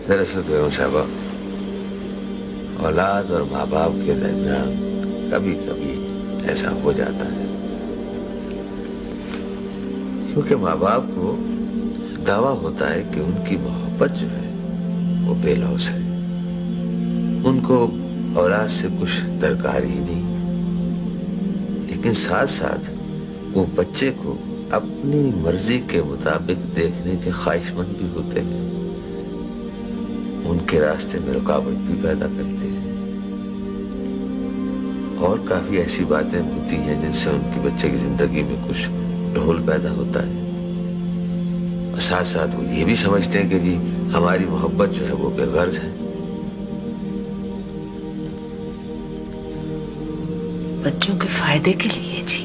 दरअसल बेगम साहबा, औलाद और माँ बाप के दरमियान कभी कभी ऐसा हो जाता है, क्योंकि माँ बाप को दावा होता है कि उनकी मोहब्बत जो है वो बेलौस है, उनको औलाद से कुछ दरकार ही नहीं। लेकिन साथ साथ वो बच्चे को अपनी मर्जी के मुताबिक देखने के ख्वाहिशमंद भी होते हैं, उनके रास्ते में रुकावट भी पैदा करते हैं और काफी ऐसी बातें होती हैं जिनसे उनके बच्चे की जिंदगी में कुछ ढोल पैदा होता है। और साथ साथ वो ये भी समझते हैं कि जी हमारी मोहब्बत जो है वो बेगर्ज है। बच्चों के फायदे के लिए जी,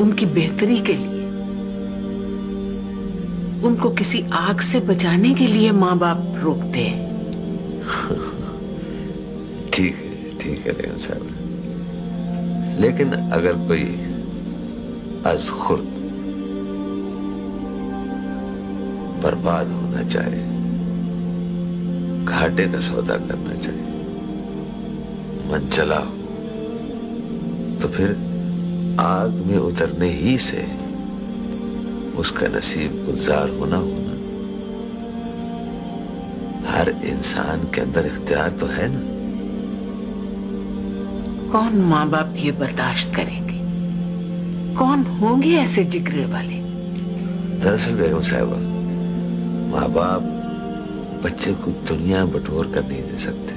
उनकी बेहतरी के लिए, उनको किसी आग से बचाने के लिए माँ बाप रोकते हैं। ठीक है बेगम साहब, लेकिन अगर कोई अज खुद बर्बाद होना चाहे, घाटे का सौदा करना चाहे, मन चला हो, तो फिर आग में उतरने ही से उसका नसीब गुलजार होना हर इंसान के अंदर इख्तियार तो है ना। कौन माँ बाप ये बर्दाश्त करेंगे? कौन होंगे ऐसे जिगरे वाले? दरअसल बेगम साहिबा, माँ बाप बच्चे को दुनिया बटोर कर नहीं दे सकते।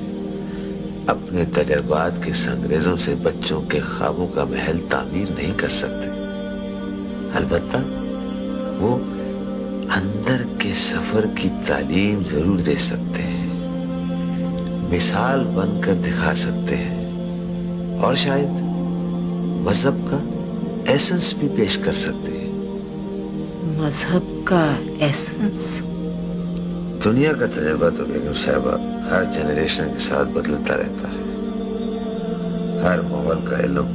अपने तजर्बात के संगरेजों से बच्चों के ख्वाबों का महल तामीर नहीं कर सकते। अलबत्ता वो अंदर के सफर की तालीम जरूर दे सकते हैं, मिसाल बनकर दिखा सकते हैं और शायद मजहब का एसेंस भी पेश कर सकते हैं। मजहब का एसेंस? दुनिया का तजर्बा तो बेगम साहिबा हर जनरेशन के साथ बदलता रहता है। हर माहौल का इल्म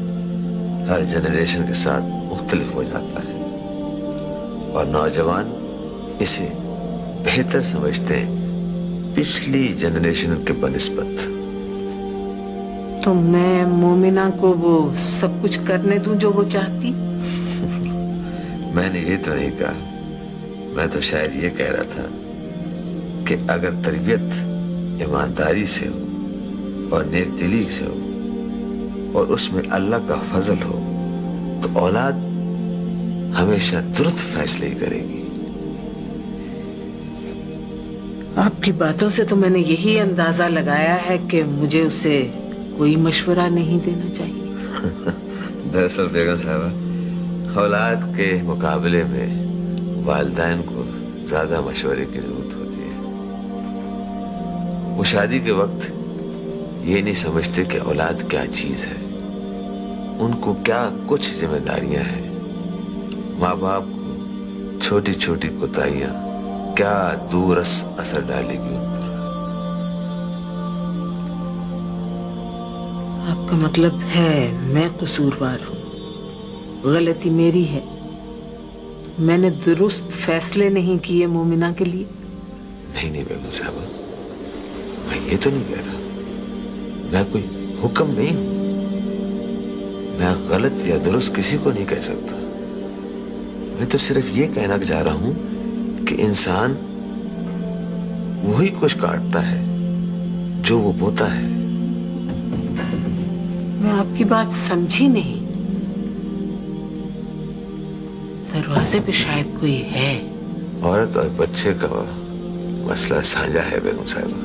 हर जनरेशन के साथ मुख्तलिफ हो जाता है और नौजवान इसे बेहतर समझते हैं पिछली जनरेशन के बनिस्बत। तो मैं मोमिना को वो सब कुछ करने दूं जो वो चाहती? मैंने ये तो नहीं कहा, मैं तो शायद ये कह रहा था कि अगर तरबियत ईमानदारी से हो और नेक दिली से हो और उसमें अल्लाह का फजल हो तो औलाद हमेशा दुरुस्त फैसले ही करेगी। आपकी बातों से तो मैंने यही अंदाजा लगाया है कि मुझे उसे कोई मशवरा नहीं देना चाहिए। दरअसल बेगम साहबा, औलाद के मुकाबले में वालिदैन को ज्यादा मशवरे की जरूरत होती है। वो शादी के वक्त ये नहीं समझते कि औलाद क्या चीज है, उनको क्या कुछ जिम्मेदारियां हैं। माँ बाप को छोटी छोटी कोताहियां क्या दूरस असर डालेगी उन पर। आपका मतलब है मैं कसूरवार हूँ, गलती मेरी है, मैंने दुरुस्त फैसले नहीं किए मोमिना के लिए? नहीं बेगम साहबा, मैं ये तो नहीं कह रहा, मैं कोई हुक्म नहीं हूं, मैं गलत या दुरुस्त किसी को नहीं कह सकता। मैं तो सिर्फ ये कहना चाह रहा हूं कि इंसान वही कुछ काटता है जो वो बोता है। मैं आपकी बात समझी नहीं। दरवाजे पे शायद कोई है। औरत और बच्चे का मसला साझा है बेगम साहिबा।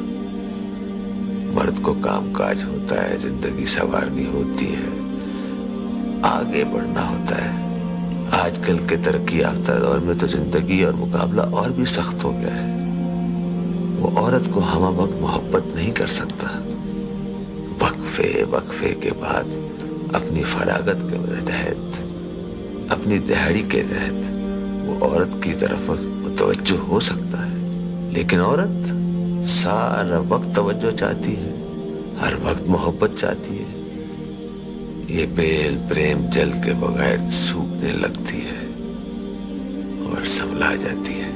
मर्द को काम काज होता है, जिंदगी संवारनी होती है, आगे बढ़ना होता है। आजकल के तरक्की याफ्ता दौर में तो जिंदगी और मुकाबला और भी सख्त हो गया है। वो औरत को हमा वक्त मोहब्बत नहीं कर सकता। वक्फे के बाद अपनी फरागत के तहत, अपनी दिहाड़ी के तहत वो औरत की तरफ मुतवज्जो हो सकता है, लेकिन औरत सारा वक्त तवज्जो चाहती है, हर वक्त मोहब्बत चाहती है। ये बेल प्रेम जल के बगैर सूखने लगती है और संभला जाती है।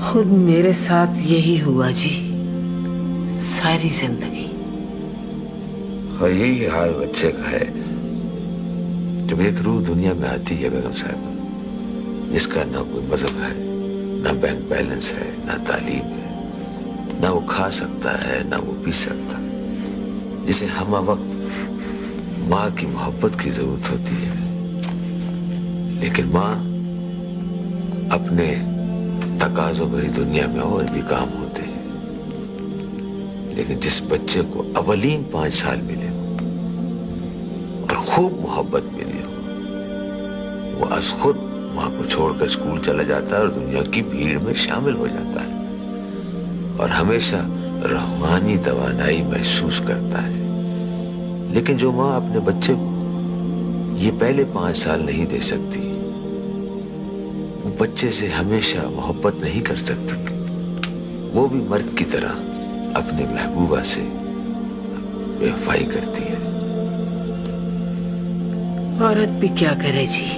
خود میرے ساتھ یہی ہوا جی، ساری زندگی۔ اور یہی حال بچے کا ہے جب ایک روح دنیا میں آتی ہے بیگم صاحب، جس کا نہ کوئی مذہب ہے، نہ بینک بیلنس ہے، نہ تعلیم ہے، نہ وہ کھا سکتا ہے، نہ وہ پی سکتا، جسے ہمہ وقت ماں کی محبت کی ضرورت ہوتی ہے، لیکن ماں اپنے تقاضوں بھری دنیا میں اور بھی کام ہوتے ہیں۔ لیکن جس بچے کو اولین 5 سال ملے اور خوب محبت ملی ہو، وہ از خود ماں کو چھوڑ کر اسکول چلا جاتا ہے اور دنیا کی بھیڑ میں شامل ہو جاتا ہے اور ہمیشہ روحانی توانائی محسوس کرتا ہے۔ لیکن جو ماں اپنے بچے کو یہ پہلے 5 سال نہیں دے سکتی، وہ بچے سے ہمیشہ محبت نہیں کر سکتی۔ وہ بھی مرد کی طرح اپنے محبوبہ سے بے وفائی کرتی ہے۔ عورت بھی کیا کرے جی؟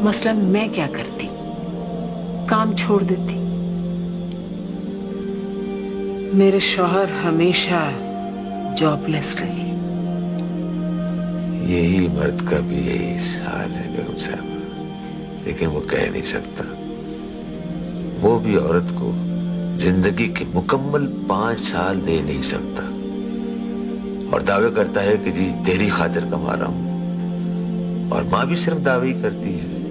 مثلاً میں کیا کرتی؟ کام چھوڑ دیتی۔ میرے شوہر ہمیشہ جاب لیس رہے۔ یہی مرد کا بھی یہی حال ہے بیگم صاحب، لیکن وہ کہہ نہیں سکتا۔ وہ بھی عورت کو زندگی کے مکمل 5 سال دے نہیں سکتا اور دعوے کرتا ہے کہ جی تیری خاطر کما رہا ہوں، اور ماں بھی صرف دعوے ہی کرتی ہے۔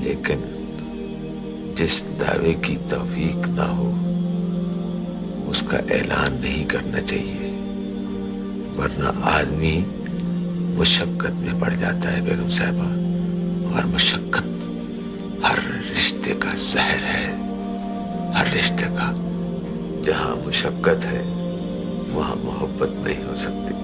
لیکن جس دعوے کی توفیق نہ ہو اس کا اعلان نہیں کرنا چاہیے، ورنہ آدمی مشقت میں پڑ جاتا ہے بیگم صاحبہ، اور مشقت ہر رشتے کا زہر ہے۔ ہر رشتے کا، جہاں مشقت ہے وہاں محبت نہیں ہو سکتی۔